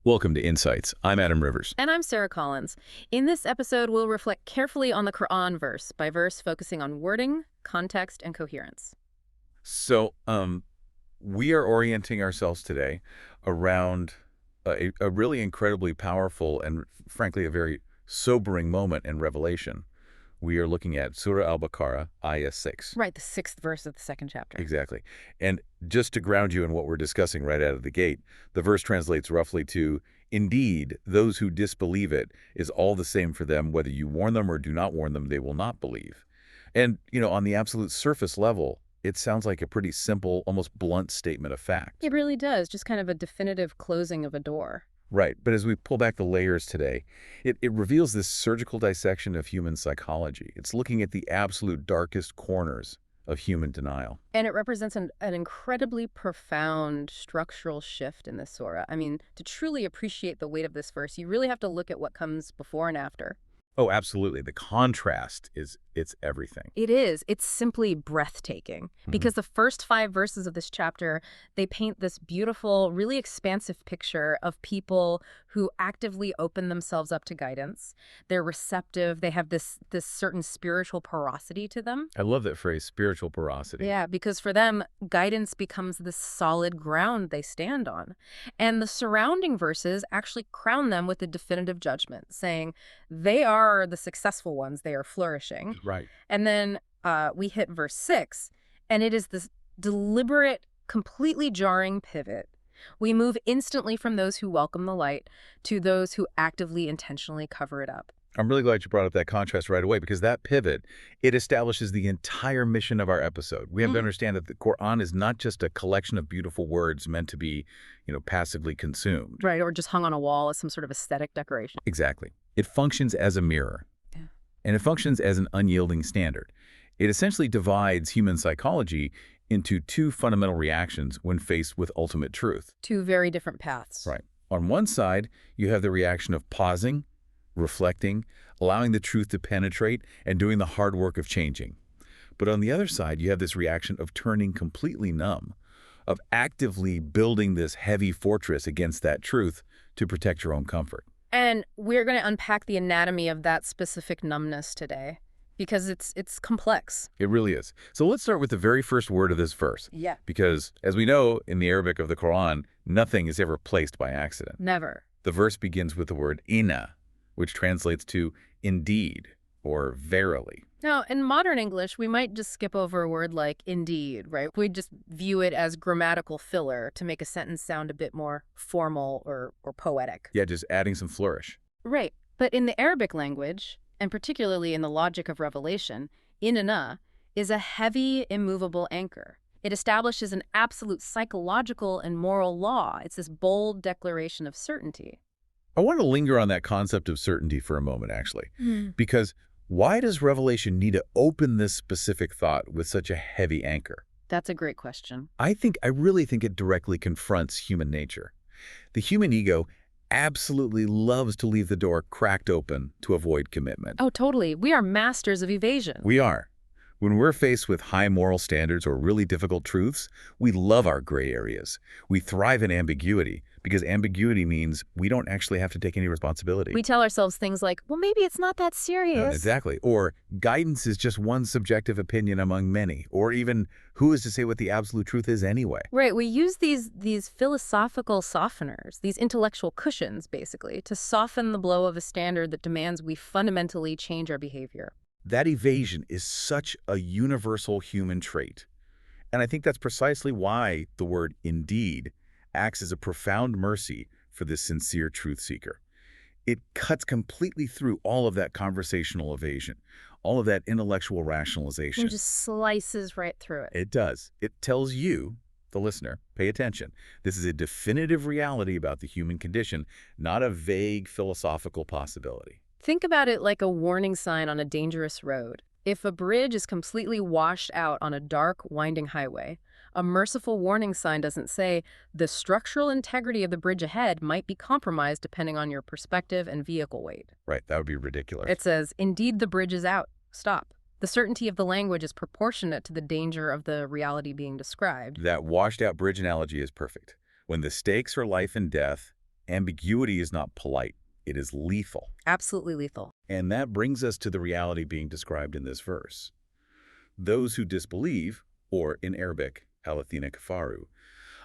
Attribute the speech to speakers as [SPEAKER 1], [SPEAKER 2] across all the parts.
[SPEAKER 1] Welcome to Insights. I'm Adam Rivers.
[SPEAKER 2] And I'm Sarah Collins. In this episode, we'll reflect carefully on the Qur'an verse by verse, focusing on wording, context, and coherence.
[SPEAKER 1] So, we are orienting ourselves today around a really incredibly powerful and, frankly, a very sobering moment in Revelation. We are looking at Surah Al-Baqarah, Ayah 6.
[SPEAKER 2] Right, the 6th verse of the 2nd chapter.
[SPEAKER 1] Exactly. And just to ground you in what we're discussing right out of the gate, the verse translates roughly to, "Indeed, those who disbelieve it is all the same for them, whether you warn them or do not warn them, they will not believe." And, on the absolute surface level, it sounds like a pretty simple, almost blunt statement of fact.
[SPEAKER 2] It really does, just kind of a definitive closing of a door.
[SPEAKER 1] Right. But as we pull back the layers today, it reveals this surgical dissection of human psychology. It's looking at the absolute darkest corners of human denial.
[SPEAKER 2] And it represents an incredibly profound structural shift in this surah. I mean, to truly appreciate the weight of this verse, you really have to look at what comes before and after.
[SPEAKER 1] Oh, absolutely. The contrast it's everything.
[SPEAKER 2] It is. It's simply breathtaking because the first 5 verses of this chapter, they paint this beautiful, really expansive picture of people who actively open themselves up to guidance. They're receptive. They have this certain spiritual porosity to them.
[SPEAKER 1] I love that phrase, spiritual porosity.
[SPEAKER 2] Yeah, because for them, guidance becomes this solid ground they stand on. And the surrounding verses actually crown them with a definitive judgment, saying they are the successful ones. They are flourishing.
[SPEAKER 1] Right.
[SPEAKER 2] And then we hit verse 6, and it is this deliberate, completely jarring pivot. We move instantly from those who welcome the light to those who actively, intentionally cover it up.
[SPEAKER 1] I'm really glad you brought up that contrast right away, because that pivot, it establishes the entire mission of our episode. We have to understand that the Qur'an is not just a collection of beautiful words meant to be, passively consumed.
[SPEAKER 2] Right, or just hung on a wall as some sort of aesthetic decoration.
[SPEAKER 1] Exactly. It functions as a mirror.
[SPEAKER 2] Yeah.
[SPEAKER 1] And it functions as an unyielding standard. It essentially divides human psychology into 2 fundamental reactions when faced with ultimate truth.
[SPEAKER 2] 2 very different paths.
[SPEAKER 1] Right. On one side, you have the reaction of pausing, reflecting, allowing the truth to penetrate, and doing the hard work of changing. But on the other side, you have this reaction of turning completely numb, of actively building this heavy fortress against that truth to protect your own comfort.
[SPEAKER 2] And we're going to unpack the anatomy of that specific numbness today, because it's complex.
[SPEAKER 1] It really is. So let's start with the very first word of this verse.
[SPEAKER 2] Yeah.
[SPEAKER 1] Because, as we know, in the Arabic of the Qur'an, nothing is ever placed by accident.
[SPEAKER 2] Never.
[SPEAKER 1] The verse begins with the word inna, which translates to indeed or verily.
[SPEAKER 2] Now, in modern English, we might just skip over a word like indeed, right? We'd just view it as grammatical filler to make a sentence sound a bit more formal or poetic.
[SPEAKER 1] Yeah, just adding some flourish.
[SPEAKER 2] Right. But in the Arabic language, and particularly in the logic of Revelation, inna is a heavy, immovable anchor. It establishes an absolute psychological and moral law. It's this bold declaration of certainty.
[SPEAKER 1] I want to linger on that concept of certainty for a moment, actually, because why does Revelation need to open this specific thought with such a heavy anchor?
[SPEAKER 2] That's a great question.
[SPEAKER 1] I really think it directly confronts human nature. The human ego absolutely loves to leave the door cracked open to avoid commitment.
[SPEAKER 2] Oh, totally. We are masters of evasion.
[SPEAKER 1] We are. When we're faced with high moral standards or really difficult truths, we love our gray areas. We thrive in ambiguity because ambiguity means we don't actually have to take any responsibility.
[SPEAKER 2] We tell ourselves things like, well, maybe it's not that serious.
[SPEAKER 1] Exactly. Or guidance is just one subjective opinion among many. Or even, who is to say what the absolute truth is anyway?
[SPEAKER 2] Right. We use these philosophical softeners, these intellectual cushions, basically, to soften the blow of a standard that demands we fundamentally change our behavior.
[SPEAKER 1] That evasion is such a universal human trait. And I think that's precisely why the word indeed acts as a profound mercy for this sincere truth seeker. It cuts completely through all of that conversational evasion, all of that intellectual rationalization.
[SPEAKER 2] It just slices right through it.
[SPEAKER 1] It does. It tells you, the listener, pay attention. This is a definitive reality about the human condition, not a vague philosophical possibility.
[SPEAKER 2] Think about it like a warning sign on a dangerous road. If a bridge is completely washed out on a dark, winding highway, a merciful warning sign doesn't say, the structural integrity of the bridge ahead might be compromised depending on your perspective and vehicle weight.
[SPEAKER 1] Right, that would be ridiculous.
[SPEAKER 2] It says, indeed the bridge is out. Stop. The certainty of the language is proportionate to the danger of the reality being described.
[SPEAKER 1] That washed-out bridge analogy is perfect. When the stakes are life and death, Ambiguity is not polite. It is lethal.
[SPEAKER 2] Absolutely lethal.
[SPEAKER 1] And that brings us to the reality being described in this verse. Those who disbelieve, or in Arabic, alayhim kafaru.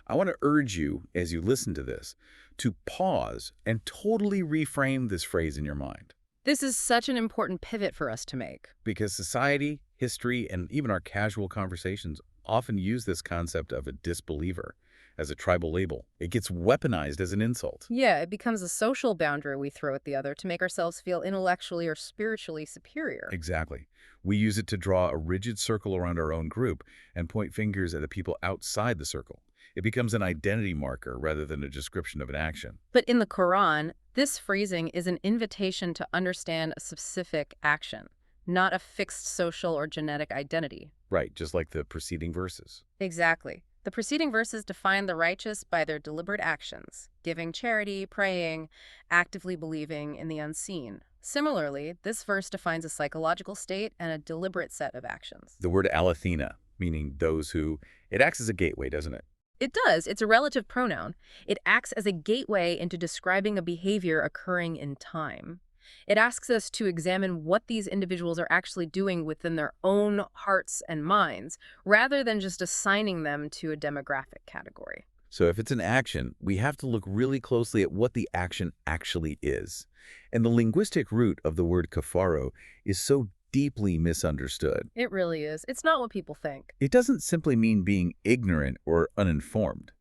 [SPEAKER 1] I want to urge you, as you listen to this, to pause and totally reframe this phrase in your mind.
[SPEAKER 2] This is such an important pivot for us to make.
[SPEAKER 1] Because society, history, and even our casual conversations often use this concept of a disbeliever as a tribal label. It gets weaponized as an insult.
[SPEAKER 2] Yeah, it becomes a social boundary we throw at the other to make ourselves feel intellectually or spiritually superior.
[SPEAKER 1] Exactly. We use it to draw a rigid circle around our own group and point fingers at the people outside the circle. It becomes an identity marker rather than a description of an action.
[SPEAKER 2] But in the Quran, this phrasing is an invitation to understand a specific action, not a fixed social or genetic identity.
[SPEAKER 1] Right, just like the preceding verses.
[SPEAKER 2] Exactly. The preceding verses define the righteous by their deliberate actions, giving charity, praying, actively believing in the unseen. Similarly, this verse defines a psychological state and a deliberate set of actions.
[SPEAKER 1] The word aletheia, meaning those who, it acts as a gateway, doesn't it?
[SPEAKER 2] It does. It's a relative pronoun. It acts as a gateway into describing a behavior occurring in time. It asks us to examine what these individuals are actually doing within their own hearts and minds, rather than just assigning them to a demographic category.
[SPEAKER 1] So if it's an action, we have to look really closely at what the action actually is. And the linguistic root of the word kafaro is so deeply misunderstood.
[SPEAKER 2] It really is. It's not what people think.
[SPEAKER 1] It doesn't simply mean being ignorant or uninformed.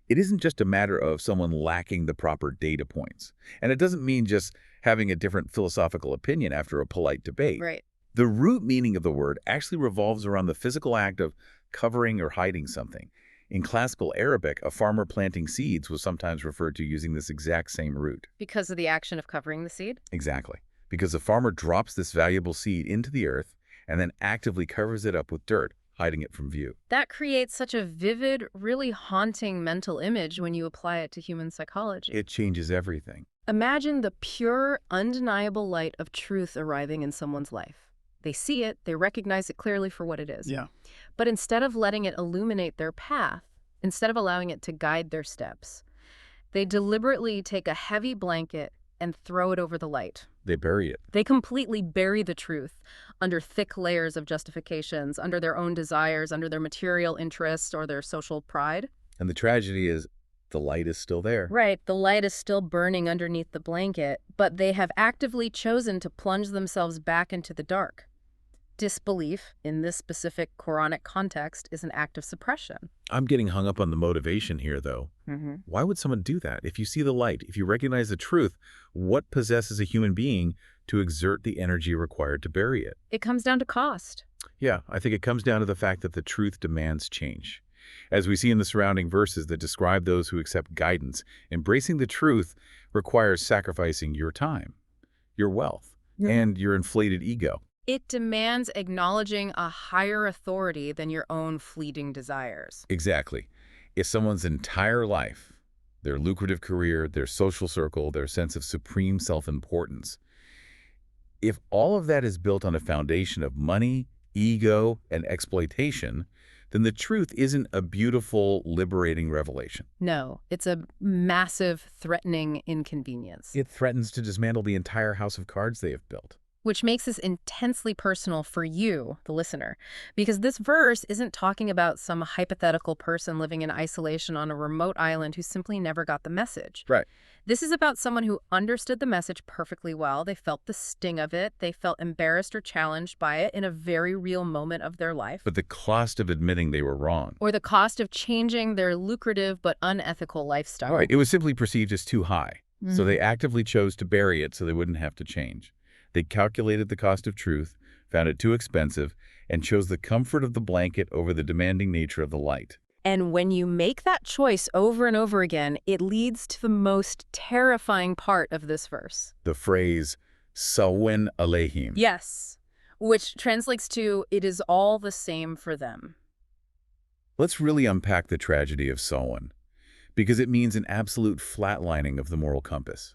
[SPEAKER 1] It isn't just a matter of someone lacking the proper data points. And it doesn't mean just having a different philosophical opinion after a polite debate.
[SPEAKER 2] Right.
[SPEAKER 1] The root meaning of the word actually revolves around the physical act of covering or hiding something. In classical Arabic, a farmer planting seeds was sometimes referred to using this exact same root.
[SPEAKER 2] Because of the action of covering the seed?
[SPEAKER 1] Exactly. Because the farmer drops this valuable seed into the earth and then actively covers it up with dirt, hiding it from view.
[SPEAKER 2] That creates such a vivid, really haunting mental image when you apply it to human psychology.
[SPEAKER 1] It changes everything.
[SPEAKER 2] Imagine the pure, undeniable light of truth arriving in someone's life. They see it, they recognize it clearly for what it is.
[SPEAKER 3] Yeah.
[SPEAKER 2] But instead of letting it illuminate their path, instead of allowing it to guide their steps, they deliberately take a heavy blanket and throw it over the light.
[SPEAKER 1] They bury it.
[SPEAKER 2] They completely bury the truth under thick layers of justifications, under their own desires, under their material interests or their social pride.
[SPEAKER 1] And the tragedy is the light is still there.
[SPEAKER 2] Right, the light is still burning underneath the blanket, but they have actively chosen to plunge themselves back into the dark. Disbelief, in this specific Quranic context, is an act of suppression.
[SPEAKER 1] I'm getting hung up on the motivation here, though.
[SPEAKER 2] Mm-hmm.
[SPEAKER 1] Why would someone do that? If you see the light, if you recognize the truth, what possesses a human being to exert the energy required to bury it?
[SPEAKER 2] It comes down to cost.
[SPEAKER 1] Yeah, I think it comes down to the fact that the truth demands change. As we see in the surrounding verses that describe those who accept guidance, embracing the truth requires sacrificing your time, your wealth, and your inflated ego.
[SPEAKER 2] It demands acknowledging a higher authority than your own fleeting desires.
[SPEAKER 1] Exactly. If someone's entire life, their lucrative career, their social circle, their sense of supreme self-importance, if all of that is built on a foundation of money, ego, and exploitation, then the truth isn't a beautiful, liberating revelation.
[SPEAKER 2] No, it's a massive, threatening inconvenience.
[SPEAKER 1] It threatens to dismantle the entire house of cards they have built.
[SPEAKER 2] Which makes this intensely personal for you, the listener, because this verse isn't talking about some hypothetical person living in isolation on a remote island who simply never got the message.
[SPEAKER 1] Right.
[SPEAKER 2] This is about someone who understood the message perfectly well. They felt the sting of it. They felt embarrassed or challenged by it in a very real moment of their life.
[SPEAKER 1] But the cost of admitting they were wrong.
[SPEAKER 2] Or the cost of changing their lucrative but unethical lifestyle.
[SPEAKER 1] Right. It was simply perceived as too high. So they actively chose to bury it so they wouldn't have to change. They calculated the cost of truth, found it too expensive, and chose the comfort of the blanket over the demanding nature of the light.
[SPEAKER 2] And when you make that choice over and over again, it leads to the most terrifying part of this verse.
[SPEAKER 1] The phrase, Sawa'un alayhim.
[SPEAKER 2] Yes, which translates to, it is all the same for them.
[SPEAKER 1] Let's really unpack the tragedy of Sawa'un, because it means an absolute flatlining of the moral compass.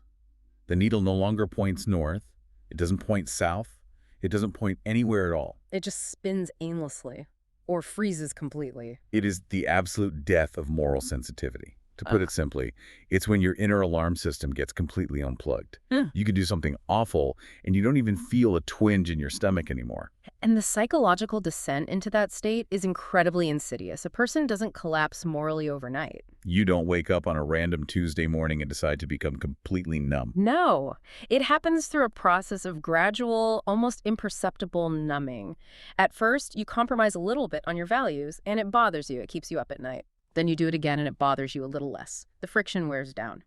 [SPEAKER 1] The needle no longer points north. It doesn't point south. It doesn't point anywhere at all.
[SPEAKER 2] It just spins aimlessly or freezes completely.
[SPEAKER 1] It is the absolute death of moral sensitivity. To put it simply, it's when your inner alarm system gets completely unplugged.
[SPEAKER 2] Hmm.
[SPEAKER 1] You could do something awful, and you don't even feel a twinge in your stomach anymore.
[SPEAKER 2] And the psychological descent into that state is incredibly insidious. A person doesn't collapse morally overnight.
[SPEAKER 1] You don't wake up on a random Tuesday morning and decide to become completely numb.
[SPEAKER 2] No, it happens through a process of gradual, almost imperceptible numbing. At first, you compromise a little bit on your values, and it bothers you. It keeps you up at night. Then you do it again, and it bothers you a little less. The friction wears down.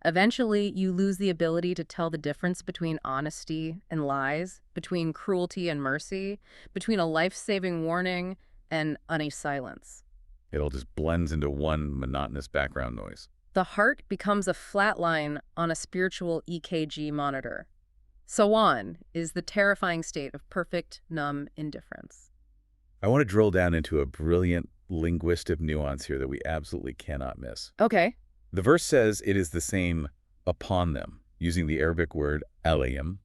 [SPEAKER 2] Eventually, you lose the ability to tell the difference between honesty and lies, between cruelty and mercy, between a life-saving warning and uneasy silence.
[SPEAKER 1] It all just blends into one monotonous background noise.
[SPEAKER 2] The heart becomes a flat line on a spiritual EKG monitor. Sawa'un is the terrifying state of perfect, numb indifference.
[SPEAKER 1] I want to drill down into a brilliant linguistic nuance here that we absolutely cannot miss.
[SPEAKER 2] Okay.
[SPEAKER 1] The verse says it is the same upon them, using the Arabic word alayhim,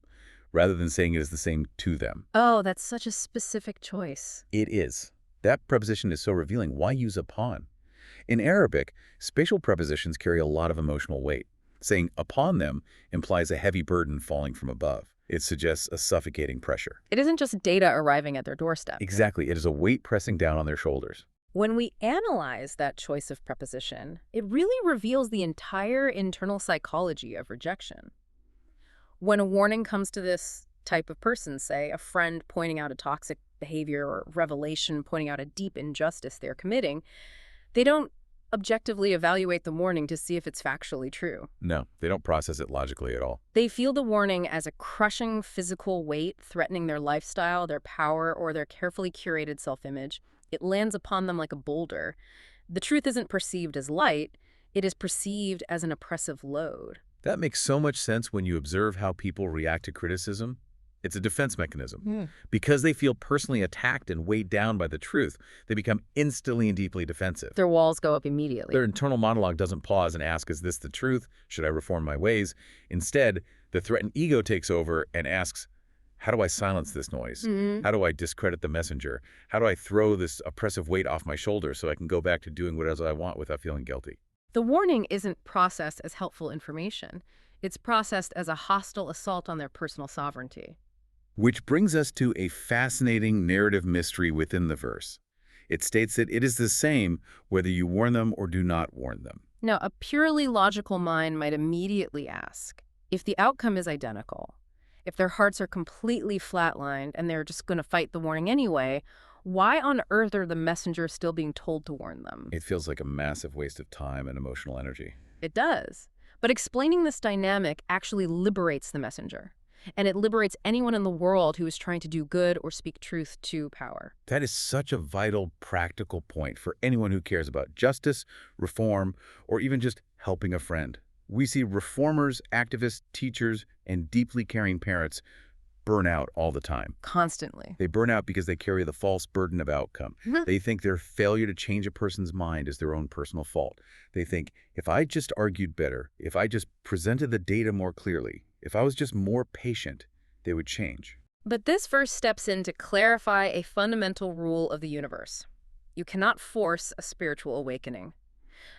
[SPEAKER 1] rather than saying it is the same to them.
[SPEAKER 2] Oh, that's such a specific choice.
[SPEAKER 1] It is. That preposition is so revealing. Why use upon? In Arabic, spatial prepositions carry a lot of emotional weight. Saying upon them implies a heavy burden falling from above. It suggests a suffocating pressure.
[SPEAKER 2] It isn't just data arriving at their doorstep.
[SPEAKER 1] Exactly. It is a weight pressing down on their shoulders.
[SPEAKER 2] When we analyze that choice of preposition, it really reveals the entire internal psychology of rejection. When a warning comes to this type of person, say a friend pointing out a toxic behavior or revelation pointing out a deep injustice they're committing, they don't objectively evaluate the warning to see if it's factually true.
[SPEAKER 1] No, they don't process it logically at all.
[SPEAKER 2] They feel the warning as a crushing physical weight threatening their lifestyle, their power, or their carefully curated self-image. It lands upon them like a boulder. The truth isn't perceived as light, it is perceived as an oppressive load.
[SPEAKER 1] That makes so much sense when you observe how people react to criticism. It's a defense mechanism. Because they feel personally attacked and weighed down by the truth, they become instantly and deeply defensive.
[SPEAKER 2] Their walls go up immediately.
[SPEAKER 1] Their internal monologue doesn't pause and ask, is this the truth? Should I reform my ways? Instead, the threatened ego takes over and asks, how do I silence this noise? How do I discredit the messenger? How do I throw this oppressive weight off my shoulders so I can go back to doing whatever I want without feeling guilty?
[SPEAKER 2] The warning isn't processed as helpful information. It's processed as a hostile assault on their personal sovereignty.
[SPEAKER 1] Which brings us to a fascinating narrative mystery within the verse. It states that it is the same whether you warn them or do not warn them.
[SPEAKER 2] Now, a purely logical mind might immediately ask, if the outcome is identical, if their hearts are completely flatlined and they're just going to fight the warning anyway, why on earth are the messengers still being told to warn them?
[SPEAKER 1] It feels like a massive waste of time and emotional energy.
[SPEAKER 2] It does. But explaining this dynamic actually liberates the messenger. And it liberates anyone in the world who is trying to do good or speak truth to power.
[SPEAKER 1] That is such a vital, practical point for anyone who cares about justice, reform, or even just helping a friend. We see reformers, activists, teachers, and deeply caring parents burn out all the time.
[SPEAKER 2] Constantly.
[SPEAKER 1] They burn out because they carry the false burden of outcome. They think their failure to change a person's mind is their own personal fault. They think, if I just argued better, if I just presented the data more clearly, if I was just more patient, they would change.
[SPEAKER 2] But this verse steps in to clarify a fundamental rule of the universe. You cannot force a spiritual awakening.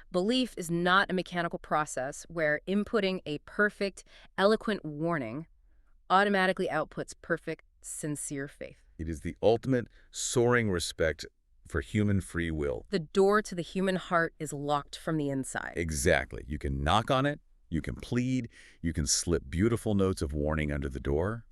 [SPEAKER 2] Belief is not a mechanical process where inputting a perfect, eloquent warning automatically outputs perfect, sincere faith.
[SPEAKER 1] It is the ultimate soaring respect for human free will.
[SPEAKER 2] The door to the human heart is locked from the inside.
[SPEAKER 1] Exactly. You can knock on it, you can plead, you can slip beautiful notes of warning under the door,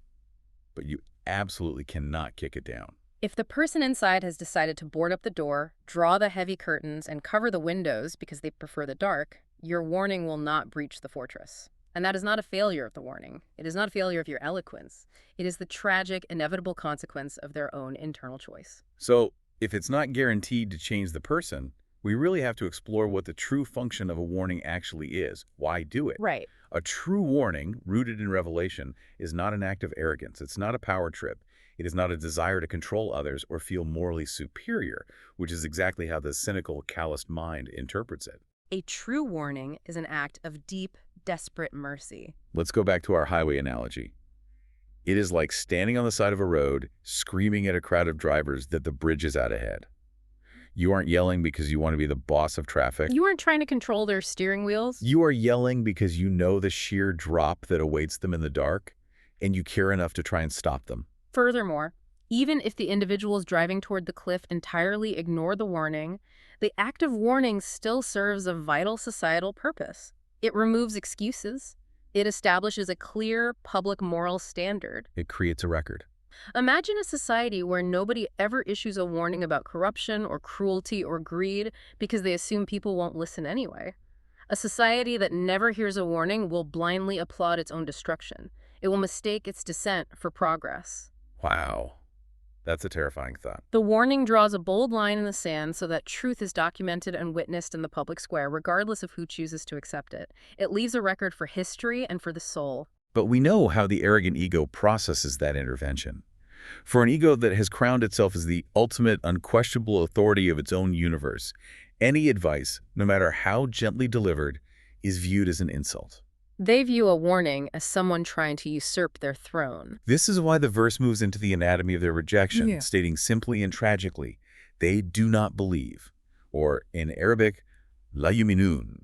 [SPEAKER 1] but you absolutely cannot kick it down.
[SPEAKER 2] If the person inside has decided to board up the door, draw the heavy curtains, and cover the windows because they prefer the dark, your warning will not breach the fortress. And that is not a failure of the warning. It is not a failure of your eloquence. It is the tragic, inevitable consequence of their own internal choice.
[SPEAKER 1] So, if it's not guaranteed to change the person, we really have to explore what the true function of a warning actually is. Why do it?
[SPEAKER 2] Right.
[SPEAKER 1] A true warning, rooted in revelation, is not an act of arrogance. It's not a power trip. It is not a desire to control others or feel morally superior, which is exactly how the cynical, calloused mind interprets it.
[SPEAKER 2] A true warning is an act of deep, desperate mercy.
[SPEAKER 1] Let's go back to our highway analogy. It is like standing on the side of a road, screaming at a crowd of drivers that the bridge is out ahead. You aren't yelling because you want to be the boss of traffic.
[SPEAKER 2] You aren't trying to control their steering wheels.
[SPEAKER 1] You are yelling because you know the sheer drop that awaits them in the dark, and you care enough to try and stop them.
[SPEAKER 2] Furthermore, even if the individuals driving toward the cliff entirely ignore the warning, the act of warning still serves a vital societal purpose. It removes excuses. It establishes a clear public moral standard.
[SPEAKER 1] It creates a record.
[SPEAKER 2] Imagine a society where nobody ever issues a warning about corruption or cruelty or greed because they assume people won't listen anyway. A society that never hears a warning will blindly applaud its own destruction. It will mistake its dissent for progress.
[SPEAKER 1] Wow. That's a terrifying thought.
[SPEAKER 2] The warning draws a bold line in the sand so that truth is documented and witnessed in the public square, regardless of who chooses to accept it. It leaves a record for history and for the soul.
[SPEAKER 1] But we know how the arrogant ego processes that intervention. For an ego that has crowned itself as the ultimate, unquestionable authority of its own universe, any advice, no matter how gently delivered, is viewed as an insult.
[SPEAKER 2] They view a warning as someone trying to usurp their throne.
[SPEAKER 1] This is why the verse moves into the anatomy of their rejection, stating simply and tragically, they do not believe, or in Arabic, la yuminun.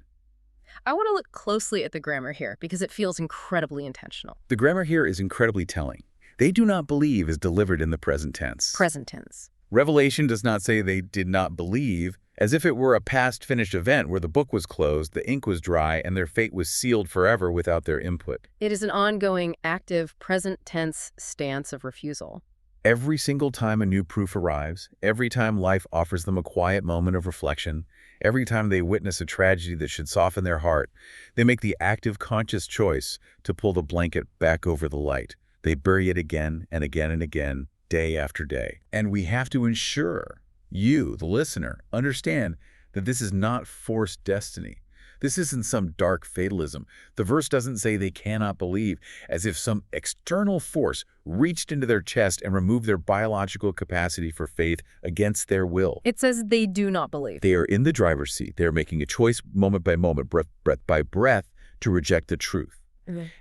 [SPEAKER 2] I want to look closely at the grammar here because it feels incredibly intentional.
[SPEAKER 1] The grammar here is incredibly telling. They do not believe is delivered in the present tense.
[SPEAKER 2] Present tense.
[SPEAKER 1] Revelation does not say they did not believe, as if it were a past finished event where the book was closed, the ink was dry, and their fate was sealed forever without their input.
[SPEAKER 2] It is an ongoing, active, present tense stance of refusal.
[SPEAKER 1] Every single time a new proof arrives, every time life offers them a quiet moment of reflection, every time they witness a tragedy that should soften their heart, they make the active, conscious choice to pull the blanket back over the light. They bury it again and again and again, day after day. And we have to ensure you, the listener, understand that this is not forced destiny. This isn't some dark fatalism. The verse doesn't say they cannot believe, as if some external force reached into their chest and removed their biological capacity for faith against their will.
[SPEAKER 2] It says they do not believe.
[SPEAKER 1] They are in the driver's seat. They are making a choice moment by moment, breath by breath, to reject the truth.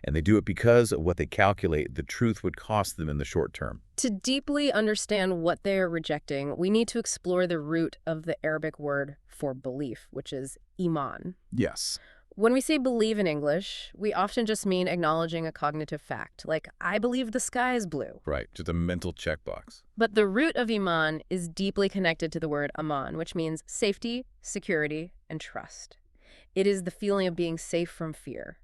[SPEAKER 1] And they do it because of what they calculate the truth would cost them in the short term.
[SPEAKER 2] To deeply understand what they are rejecting, we need to explore the root of the Arabic word for belief, which is iman.
[SPEAKER 1] Yes.
[SPEAKER 2] When we say believe in English, we often just mean acknowledging a cognitive fact, like, I believe the sky is blue.
[SPEAKER 1] Right, just a mental checkbox.
[SPEAKER 2] But the root of iman is deeply connected to the word aman, which means safety, security, and trust. It is the feeling of being safe from fear.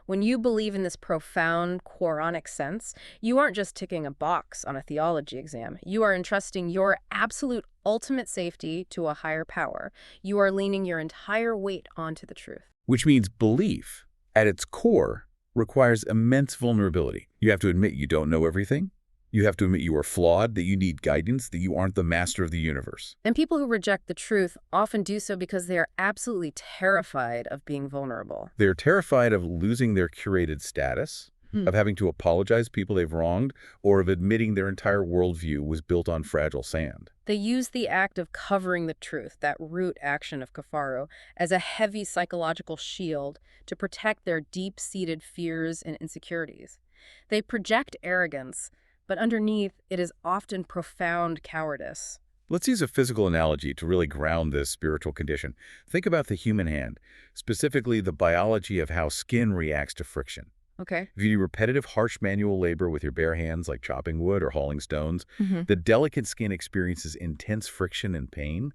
[SPEAKER 2] When you believe in this profound Quranic sense, you aren't just ticking a box on a theology exam. You are entrusting your absolute ultimate safety to a higher power. You are leaning your entire weight onto the truth.
[SPEAKER 1] Which means belief, at its core, requires immense vulnerability. You have to admit you don't know everything. You have to admit you are flawed, that you need guidance, that you aren't the master of the universe.
[SPEAKER 2] And people who reject the truth often do so because they are absolutely terrified of being vulnerable.
[SPEAKER 1] They're terrified of losing their curated status, of having to apologize to people they've wronged, or of admitting their entire worldview was built on fragile sand.
[SPEAKER 2] They use the act of covering the truth, that root action of kafaru, as a heavy psychological shield to protect their deep-seated fears and insecurities. They project arrogance, but underneath, it is often profound cowardice.
[SPEAKER 1] Let's use a physical analogy to really ground this spiritual condition. Think about the human hand, specifically the biology of how skin reacts to friction.
[SPEAKER 2] Okay.
[SPEAKER 1] If you do repetitive, harsh manual labor with your bare hands, like chopping wood or hauling stones, the delicate skin experiences intense friction and pain.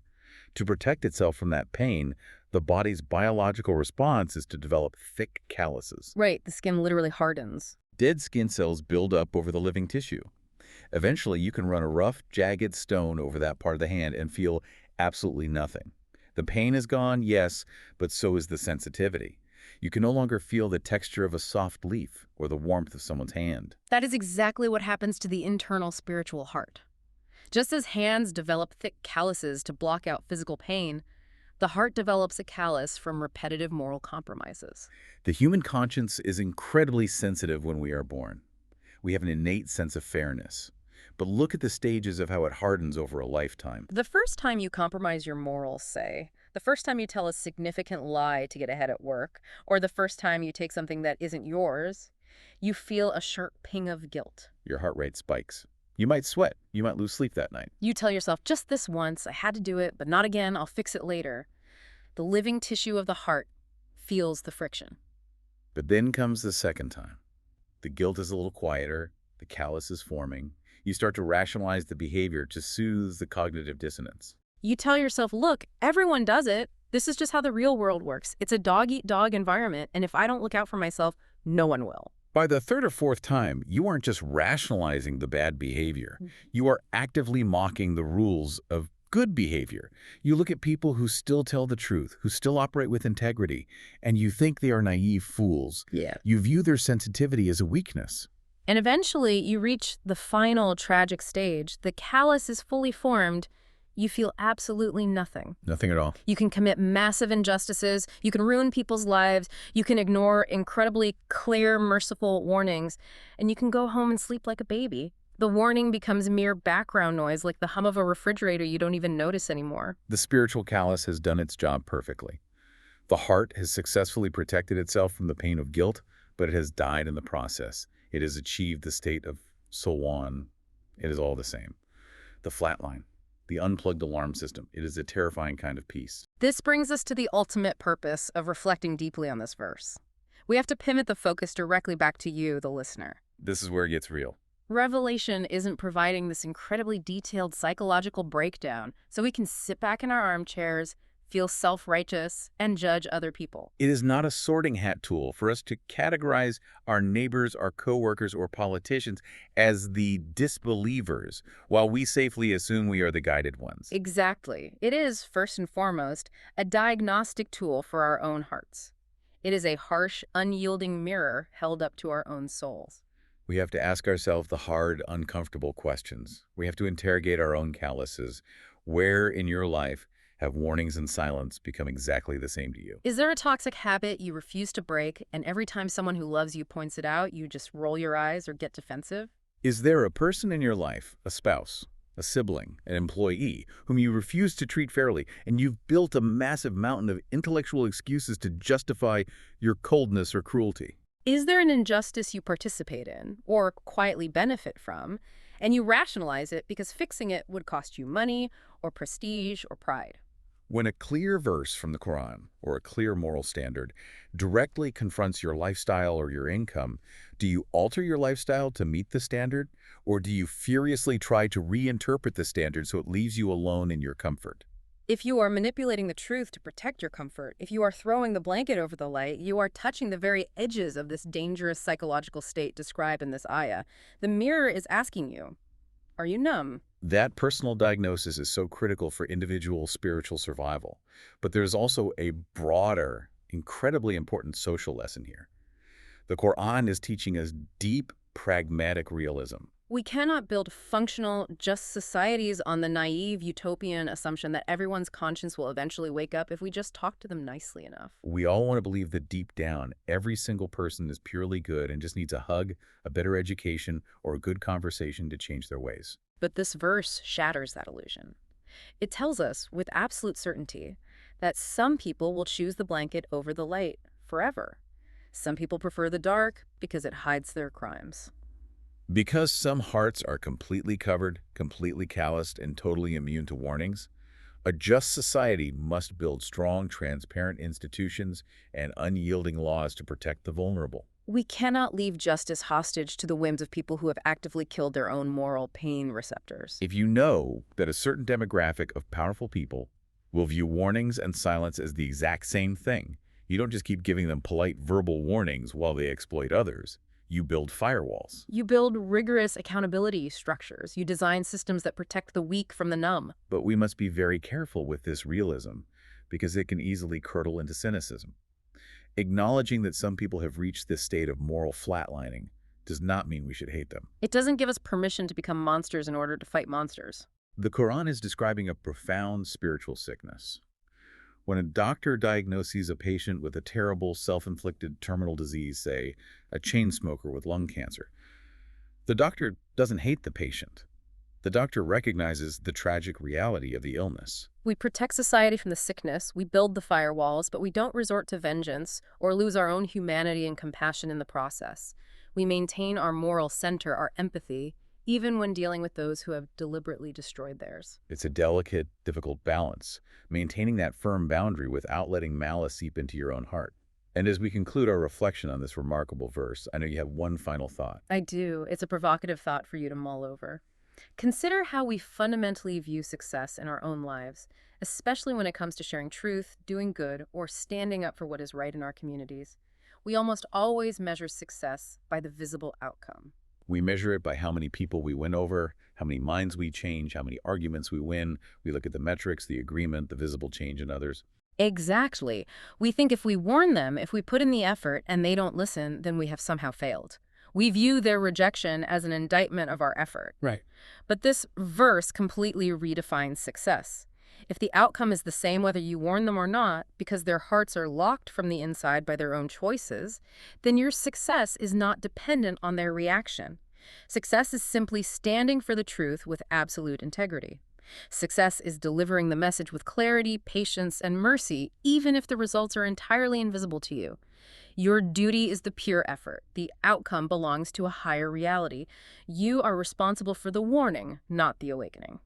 [SPEAKER 1] To protect itself from that pain, the body's biological response is to develop thick calluses.
[SPEAKER 2] Right, the skin literally hardens.
[SPEAKER 1] Dead skin cells build up over the living tissue. Eventually, you can run a rough, jagged stone over that part of the hand and feel absolutely nothing. The pain is gone, yes, but so is the sensitivity. You can no longer feel the texture of a soft leaf or the warmth of someone's hand.
[SPEAKER 2] That is exactly what happens to the internal spiritual heart. Just as hands develop thick calluses to block out physical pain, the heart develops a callus from repetitive moral compromises.
[SPEAKER 1] The human conscience is incredibly sensitive when we are born. We have an innate sense of fairness. But look at the stages of how it hardens over a lifetime.
[SPEAKER 2] The first time you compromise your morals, say, the first time you tell a significant lie to get ahead at work, or the first time you take something that isn't yours, you feel a sharp ping of guilt.
[SPEAKER 1] Your heart rate spikes. You might sweat. You might lose sleep that night.
[SPEAKER 2] You tell yourself, just this once, I had to do it, but not again, I'll fix it later. The living tissue of the heart feels the friction.
[SPEAKER 1] But then comes the second time. The guilt is a little quieter. The callus is forming. You start to rationalize the behavior to soothe the cognitive dissonance.
[SPEAKER 2] You tell yourself, look, everyone does it. This is just how the real world works. It's a dog-eat-dog environment, and if I don't look out for myself, no one will.
[SPEAKER 1] By the third or fourth time, you aren't just rationalizing the bad behavior. You are actively mocking the rules of good behavior. You look at people who still tell the truth, who still operate with integrity, and you think they are naive fools.
[SPEAKER 2] Yeah.
[SPEAKER 1] You view their sensitivity as a weakness.
[SPEAKER 2] And eventually, you reach the final tragic stage. The callus is fully formed. You feel absolutely nothing.
[SPEAKER 1] Nothing at all.
[SPEAKER 2] You can commit massive injustices. You can ruin people's lives. You can ignore incredibly clear, merciful warnings. And you can go home and sleep like a baby. The warning becomes mere background noise, like the hum of a refrigerator you don't even notice anymore.
[SPEAKER 1] The spiritual callus has done its job perfectly. The heart has successfully protected itself from the pain of guilt, but it has died in the process. It has achieved the state of Sawa'un. It is all the same. The flatline, the unplugged alarm system, it is a terrifying kind of peace.
[SPEAKER 2] This brings us to the ultimate purpose of reflecting deeply on this verse. We have to pivot the focus directly back to you, the listener.
[SPEAKER 1] This is where it gets real.
[SPEAKER 2] Revelation isn't providing this incredibly detailed psychological breakdown so we can sit back in our armchairs, feel self-righteous, and judge other people.
[SPEAKER 1] It is not a sorting hat tool for us to categorize our neighbors, our coworkers, or politicians as the disbelievers, while we safely assume we are the guided ones.
[SPEAKER 2] Exactly. It is, first and foremost, a diagnostic tool for our own hearts. It is a harsh, unyielding mirror held up to our own souls.
[SPEAKER 1] We have to ask ourselves the hard, uncomfortable questions. We have to interrogate our own calluses. Where in your life have warnings and silence become exactly the same to you?
[SPEAKER 2] Is there a toxic habit you refuse to break, and every time someone who loves you points it out, you just roll your eyes or get defensive?
[SPEAKER 1] Is there a person in your life, a spouse, a sibling, an employee, whom you refuse to treat fairly, and you've built a massive mountain of intellectual excuses to justify your coldness or cruelty?
[SPEAKER 2] Is there an injustice you participate in, or quietly benefit from, and you rationalize it because fixing it would cost you money, or prestige, or pride?
[SPEAKER 1] When a clear verse from the Qur'an, or a clear moral standard, directly confronts your lifestyle or your income, do you alter your lifestyle to meet the standard, or do you furiously try to reinterpret the standard so it leaves you alone in your comfort?
[SPEAKER 2] If you are manipulating the truth to protect your comfort, if you are throwing the blanket over the light, you are touching the very edges of this dangerous psychological state described in this ayah. The mirror is asking you, are you numb?
[SPEAKER 1] That personal diagnosis is so critical for individual spiritual survival. But there's also a broader, incredibly important social lesson here. The Qur'an is teaching us deep, pragmatic realism.
[SPEAKER 2] We cannot build functional, just societies on the naive, utopian assumption that everyone's conscience will eventually wake up if we just talk to them nicely enough.
[SPEAKER 1] We all want to believe that deep down, every single person is purely good and just needs a hug, a better education, or a good conversation to change their ways.
[SPEAKER 2] But this verse shatters that illusion. It tells us, with absolute certainty, that some people will choose the blanket over the light forever. Some people prefer the dark because it hides their crimes.
[SPEAKER 1] Because some hearts are completely covered, completely calloused, and totally immune to warnings, a just society must build strong, transparent institutions and unyielding laws to protect the vulnerable.
[SPEAKER 2] We cannot leave justice hostage to the whims of people who have actively killed their own moral pain receptors.
[SPEAKER 1] If you know that a certain demographic of powerful people will view warnings and silence as the exact same thing, you don't just keep giving them polite verbal warnings while they exploit others. You build firewalls.
[SPEAKER 2] You build rigorous accountability structures. You design systems that protect the weak from the numb.
[SPEAKER 1] But we must be very careful with this realism because it can easily curdle into cynicism. Acknowledging that some people have reached this state of moral flatlining does not mean we should hate them.
[SPEAKER 2] It doesn't give us permission to become monsters in order to fight monsters.
[SPEAKER 1] The Qur'an is describing a profound spiritual sickness. When a doctor diagnoses a patient with a terrible self-inflicted terminal disease, say a chain smoker with lung cancer, the doctor doesn't hate the patient. The doctor recognizes the tragic reality of the illness.
[SPEAKER 2] We protect society from the sickness, we build the firewalls, but we don't resort to vengeance or lose our own humanity and compassion in the process. We maintain our moral center, our empathy, even when dealing with those who have deliberately destroyed theirs.
[SPEAKER 1] It's a delicate, difficult balance, maintaining that firm boundary without letting malice seep into your own heart. And as we conclude our reflection on this remarkable verse, I know you have one final thought.
[SPEAKER 2] I do. It's a provocative thought for you to mull over. Consider how we fundamentally view success in our own lives, especially when it comes to sharing truth, doing good, or standing up for what is right in our communities. We almost always measure success by the visible outcome.
[SPEAKER 1] We measure it by how many people we win over, how many minds we change, how many arguments we win. We look at the metrics, the agreement, the visible change in others.
[SPEAKER 2] Exactly. We think if we warn them, if we put in the effort and they don't listen, then we have somehow failed. We view their rejection as an indictment of our effort.
[SPEAKER 3] Right.
[SPEAKER 2] But this verse completely redefines success. If the outcome is the same whether you warn them or not, because their hearts are locked from the inside by their own choices, then your success is not dependent on their reaction. Success is simply standing for the truth with absolute integrity. Success is delivering the message with clarity, patience, and mercy, even if the results are entirely invisible to you. Your duty is the pure effort. The outcome belongs to a higher reality. You are responsible for the warning, not the awakening.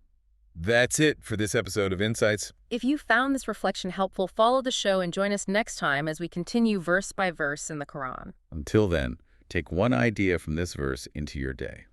[SPEAKER 3] That's it for this episode of Insights.
[SPEAKER 2] If you found this reflection helpful, follow the show and join us next time as we continue verse by verse in the Quran.
[SPEAKER 1] Until then, take one idea from this verse into your day.